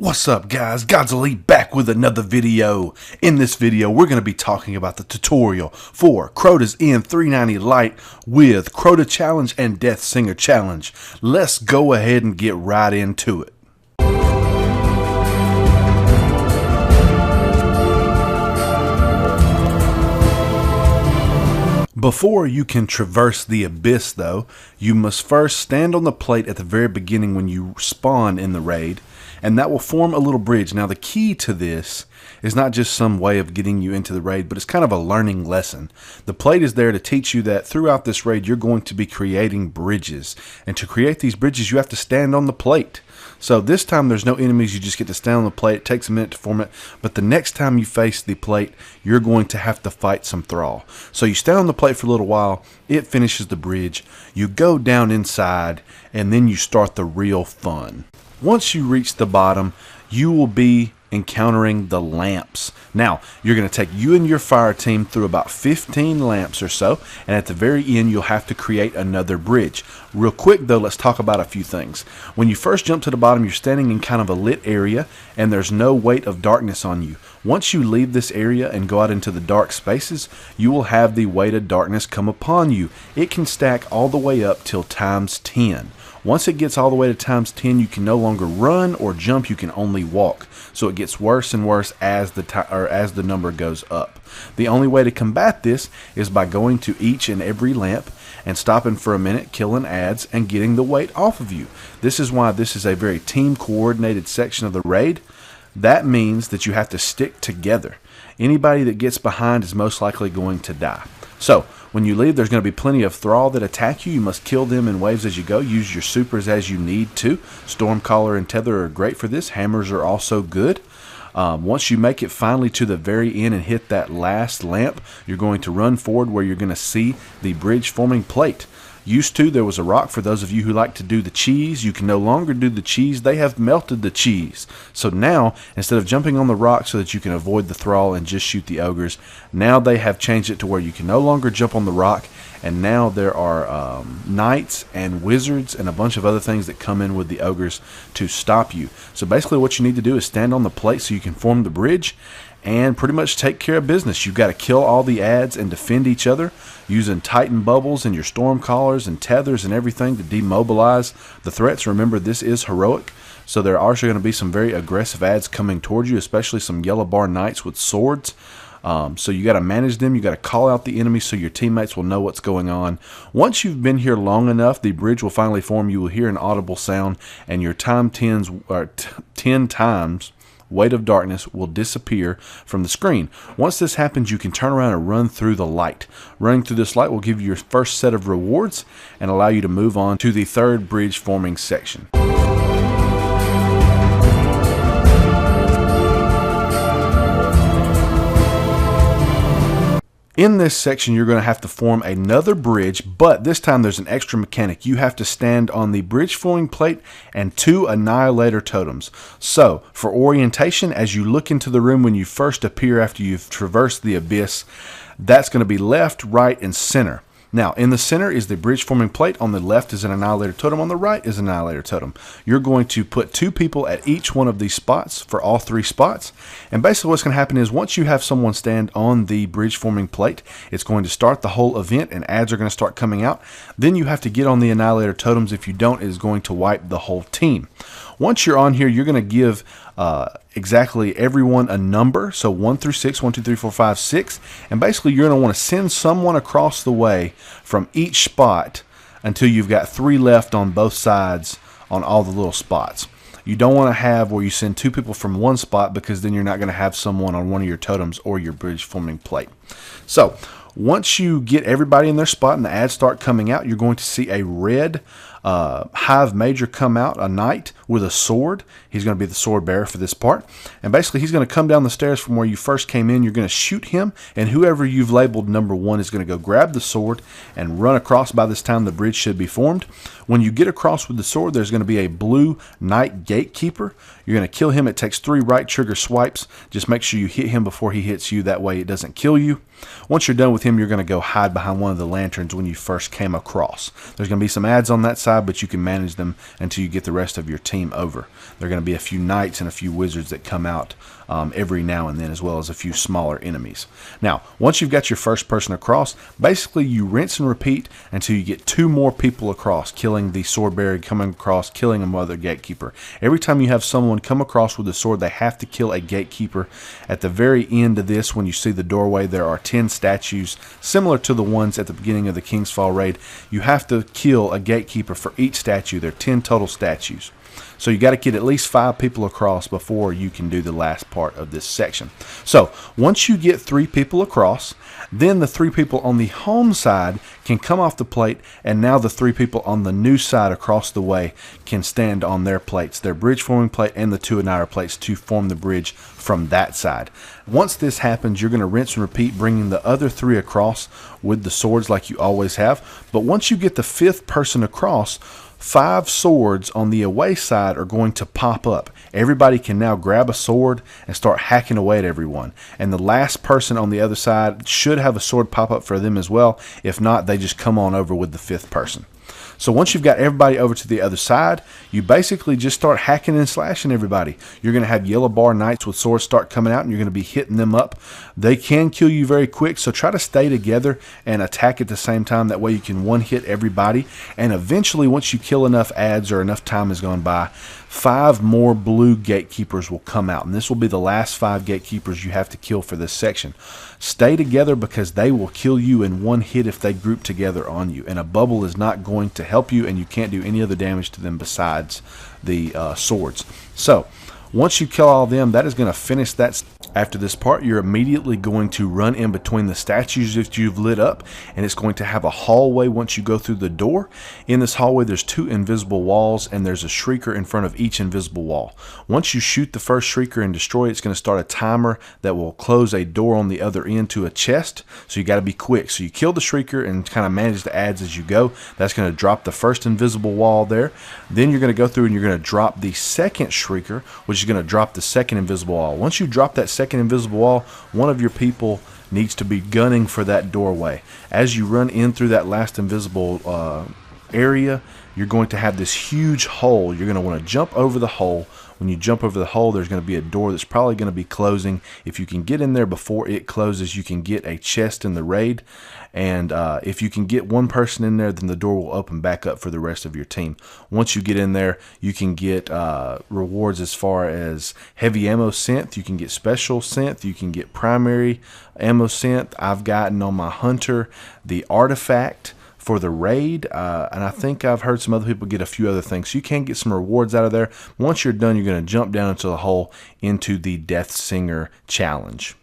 What's up guys, God's Elite back with another video. In this video we're going to be talking about the tutorial for Crota's N390 Lite with Crota Challenge and Deathsinger Challenge. Let's go ahead and get right into it. Before you can traverse the abyss though, you must first stand on the plate at the very beginning when you spawn in the raid, and that will form a little bridge. Now the key to this is not just some way of getting you into the raid, but it's kind of a learning lesson. The plate is there to teach you that throughout this raid you're going to be creating bridges, and to create these bridges you have to stand on the plate. So this time there's no enemies, you just get to stand on the plate. It takes a minute to form it, but the next time you face the plate, you're going to have to fight some thrall. So you stand on the plate for a little while, it finishes the bridge, you go down inside, and then you start the real fun. Once you reach the bottom, you will be encountering the lamps. Now, you're going to take you and your fire team through about 15 lamps or so, and at the very end you'll have to create another bridge. Real quick though, let's talk about a few things. When you first jump to the bottom, you're standing in kind of a lit area and there's no weight of darkness on you. Once you leave this area and go out into the dark spaces, you will have the weight of darkness come upon you. It can stack all the way up till times 10. Once it gets all the way to times 10, you can no longer run or jump, you can only walk. So it gets worse and worse as the number goes up. The only way to combat this is by going to each and every lamp and stopping for a minute, killing adds, and getting the weight off of you. This is why this is a very team coordinated section of the raid. That means that you have to stick together. Anybody that gets behind is most likely going to die. So when you leave, there's going to be plenty of thrall that attack you. You must kill them in waves as you go. Use your supers as you need to. Stormcaller and Tether are great for this. Hammers are also good. Once you make it finally to the very end and hit that last lamp, you're going to run forward where you're going to see the bridge forming plate. Used to, there was a rock for those of you who like to do the cheese. You can no longer do the cheese. They have melted the cheese. So now, instead of jumping on the rock so that you can avoid the thrall and just shoot the ogres, now they have changed it to where you can no longer jump on the rock, and now there are knights and wizards and a bunch of other things that come in with the ogres to stop you. So basically what you need to do is stand on the plate so you can form the bridge and pretty much take care of business. You've got to kill all the adds and defend each other using Titan bubbles and your storm collars and tethers and everything to demobilize the threats. Remember, this is heroic, so there are also going to be some very aggressive adds coming towards you, especially some yellow bar knights with swords. So you got to manage them. You got to call out the enemy so your teammates will know what's going on. Once you've been here long enough, the bridge will finally form. You will hear an audible sound, and your time 10 times weight of darkness will disappear from the screen. Once this happens, you can turn around and run through the light. Running through this light will give you your first set of rewards and allow you to move on to the third bridge forming section. In this section, you're going to have to form another bridge, but this time there's an extra mechanic. You have to stand on the bridge forming plate and 2 annihilator totems. So, for orientation, as you look into the room when you first appear after you've traversed the abyss, that's going to be left, right, and center. Now, in the center is the bridge forming plate. On the left is an annihilator totem. On the right is an annihilator totem. You're going to put 2 people at each one of these spots for all 3 spots. And basically what's going to happen is once you have someone stand on the bridge forming plate, it's going to start the whole event and adds are going to start coming out. Then you have to get on the annihilator totems. If you don't, it is going to wipe the whole team. Once you're on here, you're going to give exactly everyone a number. So 1 through 6, 1, 2, 3, 4, 5, 6. And basically you're going to want to send someone across the way from each spot until you've got 3 left on both sides on all the little spots. You don't want to have where you send 2 people from one spot, because then you're not going to have someone on one of your totems or your bridge forming plate. So once you get everybody in their spot and the ads start coming out, you're going to see a red Hive Major come out, a knight with a sword. He's going to be the sword bearer for this part. And basically he's going to come down the stairs from where you first came in. You're going to shoot him, and whoever you've labeled number 1 is going to go grab the sword and run across. By this time the bridge should be formed. When you get across with the sword, there's going to be a blue knight gatekeeper. You're going to kill him. It takes 3 right trigger swipes. Just make sure you hit him before he hits you. That way it doesn't kill you. Once you're done with him, you're going to go hide behind one of the lanterns when you first came across. There's going to be some ads on that side. side, but you can manage them until you get the rest of your team over. There are going to be a few knights and a few wizards that come out every now and then, as well as a few smaller enemies. Now, once you've got your first person across, basically you rinse and repeat until you get 2 more people across, killing the Swordbreaker, coming across, killing another gatekeeper. Every time you have someone come across with a sword, they have to kill a gatekeeper. At the very end of this, when you see the doorway, there are 10 statues, similar to the ones at the beginning of the King's Fall raid. You have to kill a gatekeeper for each statue. There are 10 total statues. So you got to get at least 5 people across before you can do the last part of this section. So once you get 3 people across, then the 3 people on the home side can come off the plate, and now the 3 people on the new side across the way can stand on their plates, their bridge forming plate and the 2 annihilator plates, to form the bridge from that side. Once this happens, you're going to rinse and repeat, bringing the other 3 across with the swords like you always have. But once you get the 5th person across, 5 swords on the away side are going to pop up. Everybody can now grab a sword and start hacking away at everyone. And the last person on the other side should have a sword pop up for them as well. If not, they just come on over with the 5th person. So once you've got everybody over to the other side, you basically just start hacking and slashing everybody. You're going to have yellow bar knights with swords start coming out, and you're going to be hitting them up. They can kill you very quick, so try to stay together and attack at the same time. That way you can one-hit everybody. And eventually, once you kill enough adds or enough time has gone by, 5 more blue gatekeepers will come out, and this will be the last 5 gatekeepers you have to kill for this section. Stay together because they will kill you in one hit if they group together on you, and a bubble is not going to help you, and you can't do any other damage to them besides the swords. So once you kill all of them, that is going to finish that. After this part, you're immediately going to run in between the statues that you've lit up, and it's going to have a hallway once you go through the door. In this hallway, there's 2 invisible walls, and there's a shrieker in front of each invisible wall. Once you shoot the first shrieker and destroy it, it's going to start a timer that will close a door on the other end to a chest, so you got to be quick. So you kill the shrieker and kind of manage the adds as you go. That's going to drop the first invisible wall there. Then you're going to go through and you're going to drop the second shrieker, which is going to drop the second invisible wall. Once you drop that second invisible wall, one of your people needs to be gunning for that doorway. As you run in through that last invisible area, you're going to have this huge hole. You're going to want to jump over the hole. When you jump over the hole, there's going to be a door that's probably going to be closing. If you can get in there before it closes, you can get a chest in the raid. And if you can get one person in there, then the door will open back up for the rest of your team. Once you get in there, you can get rewards as far as heavy ammo synth. You can get special synth. You can get primary ammo synth. I've gotten on my hunter the artifact for the raid, and I think I've heard some other people get a few other things. So you can get some rewards out of there. Once you're done, you're going to jump down into the hole into the Deathsinger challenge.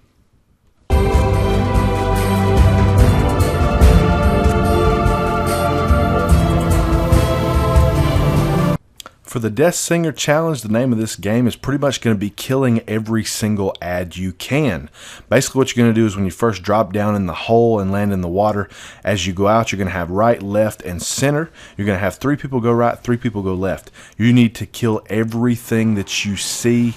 For the Deathsinger challenge, the name of this game is pretty much going to be killing every single ad you can. Basically what you're going to do is when you first drop down in the hole and land in the water, as you go out, you're going to have right, left, and center. You're going to have 3 people go right, 3 people go left. You need to kill everything that you see.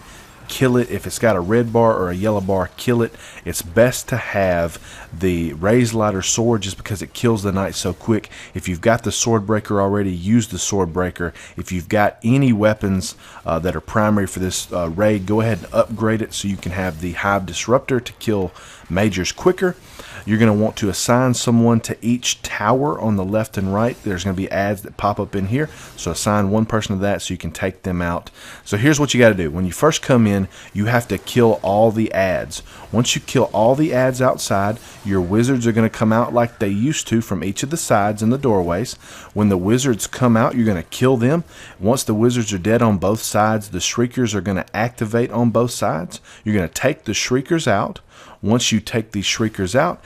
Kill it. If it's got a red bar or a yellow bar, kill it. It's best to have the raised lighter sword just because it kills the knight so quick. If you've got the Swordbreaker already, use the Swordbreaker. If you've got any weapons that are primary for this raid, go ahead and upgrade it so you can have the Hive Disruptor to kill majors quicker. You're going to want to assign someone to each tower on the left and right. There's going to be ads that pop up in here, so assign one person to that so you can take them out. So here's what you got to do. When you first come in, you have to kill all the ads. Once you kill all the ads outside, your wizards are going to come out like they used to from each of the sides and the doorways. When the wizards come out, you're going to kill them. Once the wizards are dead on both sides, the shriekers are going to activate on both sides. You're going to take the shriekers out. Once you take these shriekers out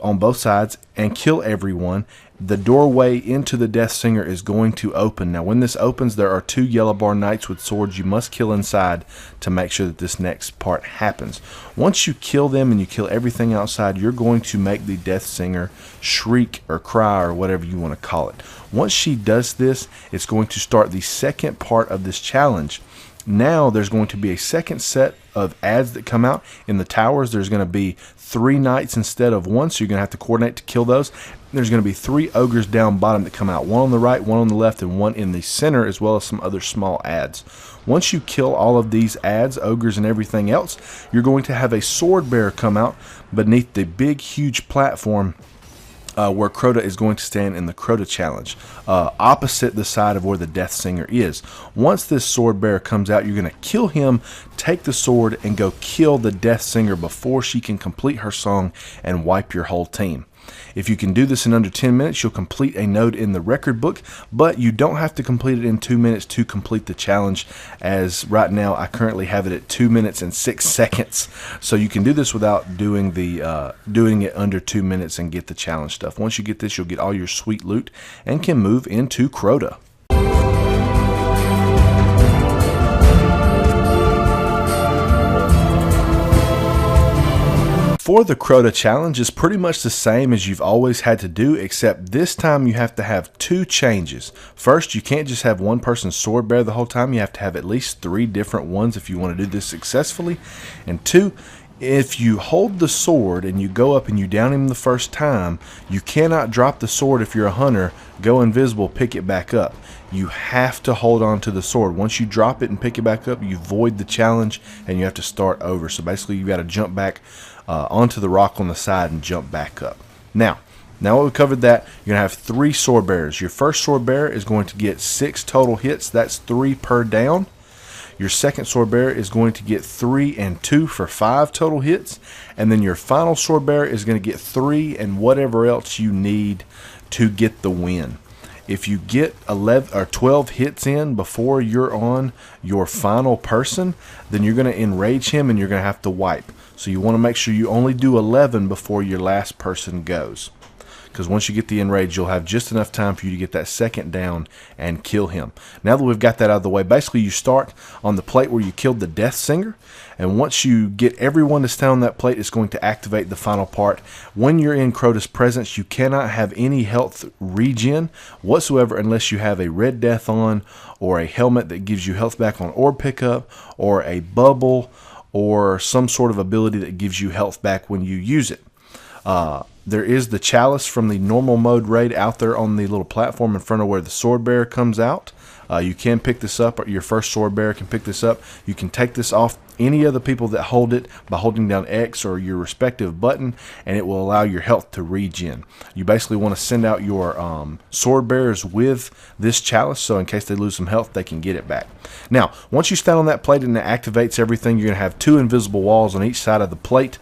on both sides and kill everyone, the doorway into the Deathsinger is going to open. Now when this opens, there are 2 yellow bar knights with swords you must kill inside to make sure that this next part happens. Once you kill them and you kill everything outside, you're going to make the Deathsinger shriek or cry or whatever you want to call it. Once she does this, it's going to start the second part of this challenge. Now there's going to be a second set of adds that come out. In the towers, there's going to be 3 knights instead of 1, so you're going to have to coordinate to kill those. There's going to be 3 ogres down bottom that come out, 1 on the right, 1 on the left, and 1 in the center, as well as some other small adds. Once you kill all of these adds, ogres, and everything else, you're going to have a Swordbearer come out beneath the big, huge platform where Crota is going to stand in the Crota challenge, opposite the side of where the Deathsinger is. Once this Swordbearer comes out, you're going to kill him, take the sword, and go kill the Deathsinger before she can complete her song and wipe your whole team. If you can do this in under 10 minutes, you'll complete a node in the record book, but you don't have to complete it in 2 minutes to complete the challenge, as right now I currently have it at 2 minutes and 6 seconds. So you can do this without doing it under 2 minutes and get the challenge stuff. Once you get this, you'll get all your sweet loot and can move into Crota. For the Crota challenge, is pretty much the same as you've always had to do, except this time you have to have 2 changes. First, you can't just have one person sword bear the whole time. You have to have at least 3 different ones if you want to do this successfully. And 2, if you hold the sword and you go up and you down him the first time, you cannot drop the sword if you're a hunter, go invisible, pick it back up. You have to hold on to the sword. Once you drop it and pick it back up, you void the challenge and you have to start over. So basically, you got to jump back onto the rock on the side and jump back up. Now that we've covered that, you're going to have 3 sword bearers. Your first sword bearer is going to get 6 total hits. That's 3 per down. Your second sword bearer is going to get 3 and 2 for 5 total hits. And then your final sword bearer is going to get 3 and whatever else you need to get the win. If you get 11 or 12 hits in before you're on your final person, then you're going to enrage him and you're going to have to wipe. So you want to make sure you only do 11 before your last person goes. Because once you get the enrage, you'll have just enough time for you to get that second down and kill him. Now that we've got that out of the way, basically you start on the plate where you killed the Deathsinger. And once you get everyone to stand on that plate, it's going to activate the final part. When you're in Crota's presence, you cannot have any health regen whatsoever unless you have a Red Death on, or a helmet that gives you health back on orb pickup, or a bubble, or some sort of ability that gives you health back when you use it. There is the chalice from the normal mode raid out there on the little platform in front of where the sword bearer comes out. You can pick this up, or your first sword bearer can pick this up. You can take this off any of the people that hold it by holding down X or your respective button, and it will allow your health to regen. You basically want to send out your sword bearers with this chalice, so in case they lose some health, they can get it back. Now, once you stand on that plate and it activates everything, you're going to have 2 invisible walls on each side of the plate,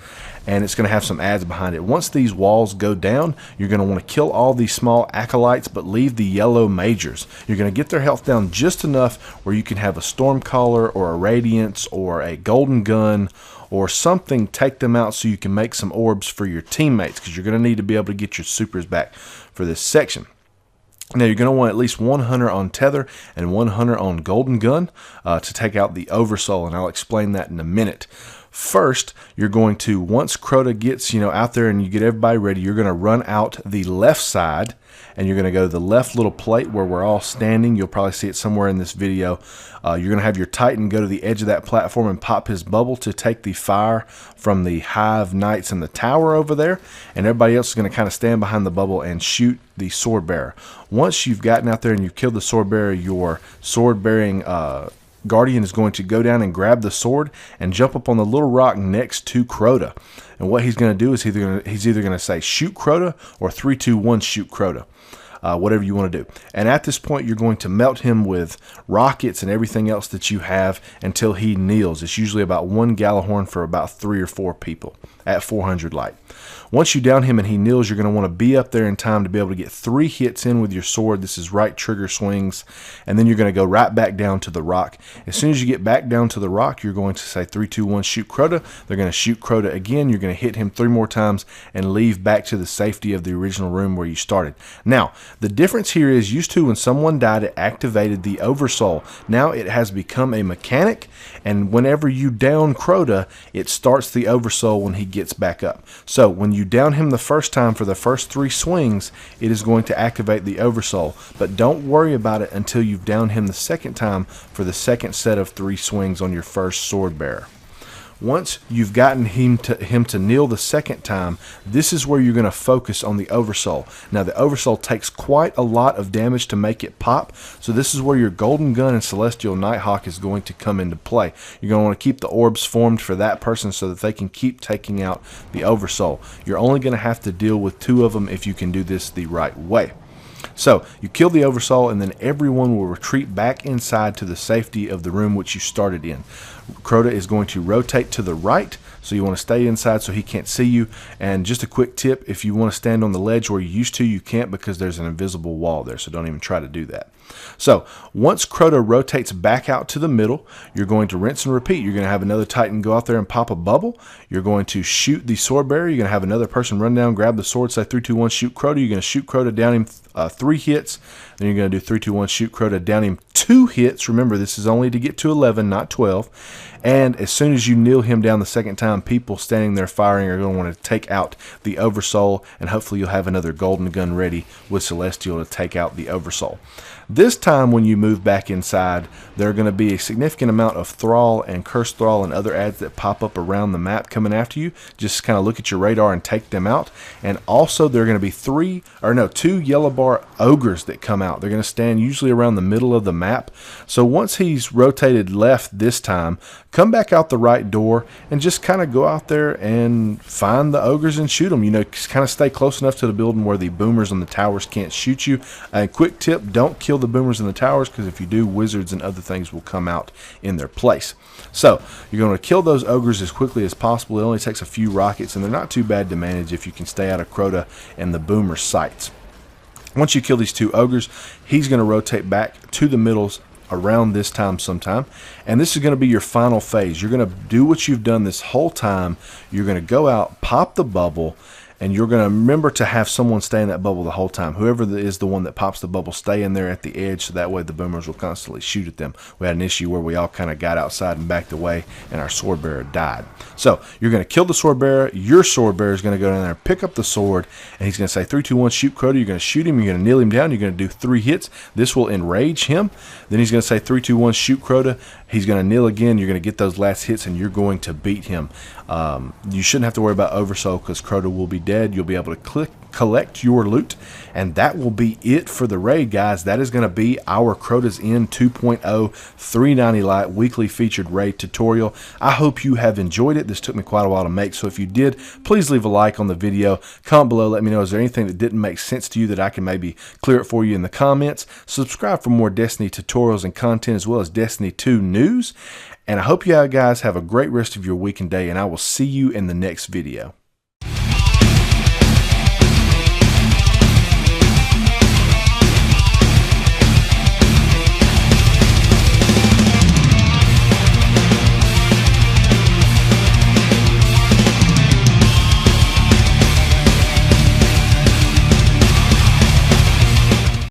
and it's going to have some adds behind it. Once these walls go down, you're going to want to kill all these small acolytes, but leave the yellow majors. You're going to get their health down just enough where you can have a Stormcaller or a Radiance or a Golden Gun or something take them out so you can make some orbs for your teammates, because you're going to need to be able to get your supers back for this section. Now, you're going to want at least 1 hunter on Tether and 1 hunter on Golden Gun to take out the Oversoul, and I'll explain that in a minute. First, you're going to, once Crota gets out there and you get everybody ready, you're going to run out the left side, and you're going to go to the left little plate where we're all standing. You'll probably see it somewhere in this video. You're going to have your Titan go to the edge of that platform and pop his bubble to take the fire from the hive knights in the tower over there, and everybody else is going to kind of stand behind the bubble and shoot the sword bearer. Once you've gotten out there and you've killed the sword bearer, your sword bearing Guardian is going to go down and grab the sword and jump up on the little rock next to Crota. And what he's going to do is he's either going to say shoot Crota or 3, 2, 1 shoot Crota. Whatever you want to do. And at this point, you're going to melt him with rockets and everything else that you have until he kneels. It's usually about 1 Gallahorn for about 3 or 4 people at 400 light. Once you down him and he kneels, you're going to want to be up there in time to be able to get 3 hits in with your sword. This is right trigger swings. And then you're going to go right back down to the rock. As soon as you get back down to the rock, you're going to say 3, 2, 1, shoot Crota. They're going to shoot Crota again. You're going to hit him 3 more times and leave back to the safety of the original room where you started. Now, the difference here is used to when someone died, it activated the Oversoul. Now it has become a mechanic, and whenever you down Crota, it starts the Oversoul when he gets back up. So So when you down him the first time for the first 3 swings, it is going to activate the Oversoul. But don't worry about it until you've downed him the second time for the second set of 3 swings on your first Swordbearer. Once you've gotten him to kneel the second time, this is where you're going to focus on the Oversoul. Now the Oversoul takes quite a lot of damage to make it pop, so this is where your Golden Gun and Celestial Nighthawk is going to come into play. You're going to want to keep the orbs formed for that person so that they can keep taking out the Oversoul. You're only going to have to deal with 2 of them if you can do this the right way. So you kill the Oversoul, and then everyone will retreat back inside to the safety of the room which you started in. Crota is going to rotate to the right, so you want to stay inside so he can't see you. And just a quick tip, if you want to stand on the ledge where you used to, you can't because there's an invisible wall there, so don't even try to do that. So once Crota rotates back out to the middle, you're going to rinse and repeat. You're going to have another Titan go out there and pop a bubble. You're going to shoot the Swordbearer. You're going to have another person run down, grab the sword, say 3, 2, 1, shoot Crota. You're going to shoot Crota, down him 3 hits. Then you're going to do 3, 2, 1, shoot Crota, down him 2 hits. Remember, this is only to get to 11, not 12. And as soon as you kneel him down the second time, people standing there firing are going to want to take out the Oversoul, and hopefully you'll have another Golden Gun ready with Celestial to take out the Oversoul. This time when you move back inside, there are going to be a significant amount of Thrall and Cursed Thrall and other ads that pop up around the map coming after you. Just kind of look at your radar and take them out. And also there are going to be 2 yellow bar ogres that come out. They're going to stand usually around the middle of the map. So once he's rotated left this time, come back out the right door and just kind of go out there and find the ogres and shoot them. You know, kind of stay close enough to the building where the boomers on the towers can't shoot you. And quick tip, don't kill the boomers in the towers, because if you do, wizards and other things will come out in their place. So you're going to kill those ogres as quickly as possible. It only takes a few rockets, and they're not too bad to manage if you can stay out of Crota and the boomer sights. Once you kill these 2 ogres, he's going to rotate back to the middles around this time sometime, and this is going to be your final phase. You're going to do what you've done this whole time. You're going to go out, pop the bubble, and you're going to remember to have someone stay in that bubble the whole time. Whoever is the one that pops the bubble, stay in there at the edge, so that way the boomers will constantly shoot at them. We had an issue where we all kind of got outside and backed away, and our Swordbearer died. So you're going to kill the Swordbearer. Your Swordbearer is going to go down there, pick up the sword, and he's going to say 3, 2, 1, shoot Crota. You're going to shoot him. You're going to kneel him down. You're going to do 3 hits. This will enrage him. Then he's going to say 3, 2, 1, shoot Crota. He's going to kneel again. You're going to get those last hits, and you're going to beat him. You shouldn't have to worry about Oversoul, because Crota will be dead. You'll be able to collect your loot, and that will be it for the raid, guys. That is going to be our Crota's End 2.0 390 Light weekly featured raid tutorial. I hope you have enjoyed it. This took me quite a while to make, so if you did, please leave a like on the video. Comment below, let me know, is there anything that didn't make sense to you that I can maybe clear it for you in the comments. Subscribe for more Destiny tutorials and content, as well as Destiny 2 news. And I hope you guys have a great rest of your week and day, and I will see you in the next video.